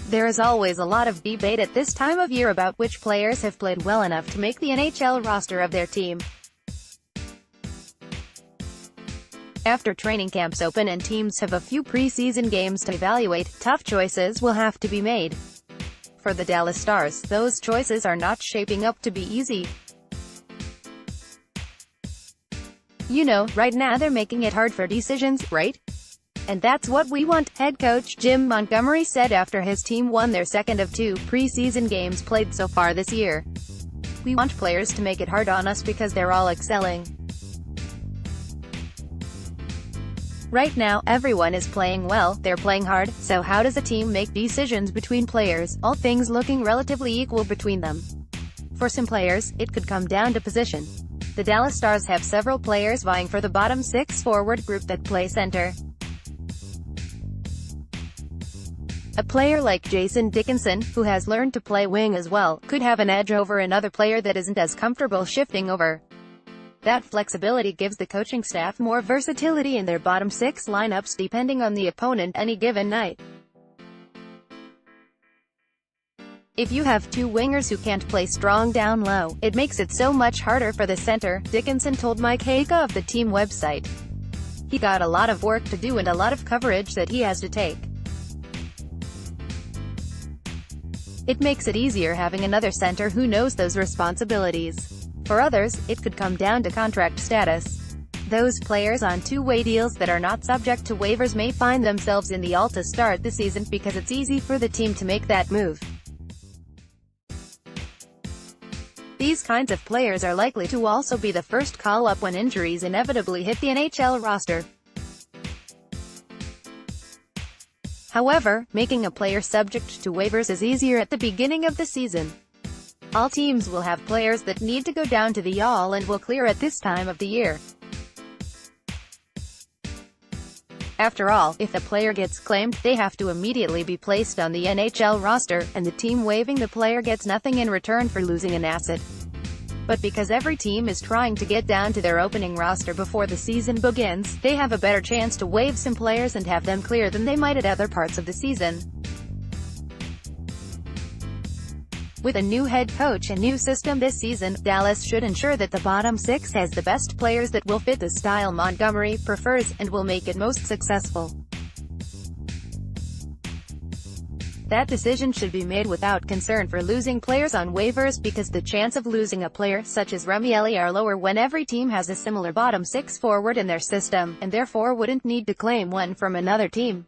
There is always a lot of debate at this time of year about which players have played well enough to make the NHL roster of their team. After training camps open and teams have a few preseason games to evaluate, tough choices will have to be made. For the Dallas Stars, those choices are not shaping up to be easy. You know, right now they're making it hard for decisions, right? And that's what we want, head coach Jim Montgomery said after his team won their second of 2 preseason games played so far this year. We want players to make it hard on us because they're all excelling. Right now, everyone is playing well, they're playing hard, so how does a team make decisions between players, all things looking relatively equal between them? For some players, it could come down to position. The Dallas Stars have several players vying for the bottom 6 forward group that play center. A player like Jason Dickinson, who has learned to play wing as well, could have an edge over another player that isn't as comfortable shifting over. That flexibility gives the coaching staff more versatility in their bottom 6 lineups depending on the opponent any given night. If you have 2 wingers who can't play strong down low, it makes it so much harder for the center, Dickinson told Mike Haka of the team website. He got a lot of work to do and a lot of coverage that he has to take. It makes it easier having another center who knows those responsibilities. For others, it could come down to contract status. Those players on two-way deals that are not subject to waivers may find themselves in the AHL to start the season because it's easy for the team to make that move. These kinds of players are likely to also be the first call-up when injuries inevitably hit the NHL roster. However, making a player subject to waivers is easier at the beginning of the season. All teams will have players that need to go down to the AHL and will clear at this time of the year. After all, if a player gets claimed, they have to immediately be placed on the NHL roster, and the team waiving the player gets nothing in return for losing an asset. But because every team is trying to get down to their opening roster before the season begins, they have a better chance to waive some players and have them clear than they might at other parts of the season. With a new head coach and new system this season, Dallas should ensure that the bottom 6 has the best players that will fit the style Montgomery prefers, and will make it most successful. That decision should be made without concern for losing players on waivers because the chance of losing a player such as Remieli are lower when every team has a similar bottom 6 forward in their system, and therefore wouldn't need to claim one from another team.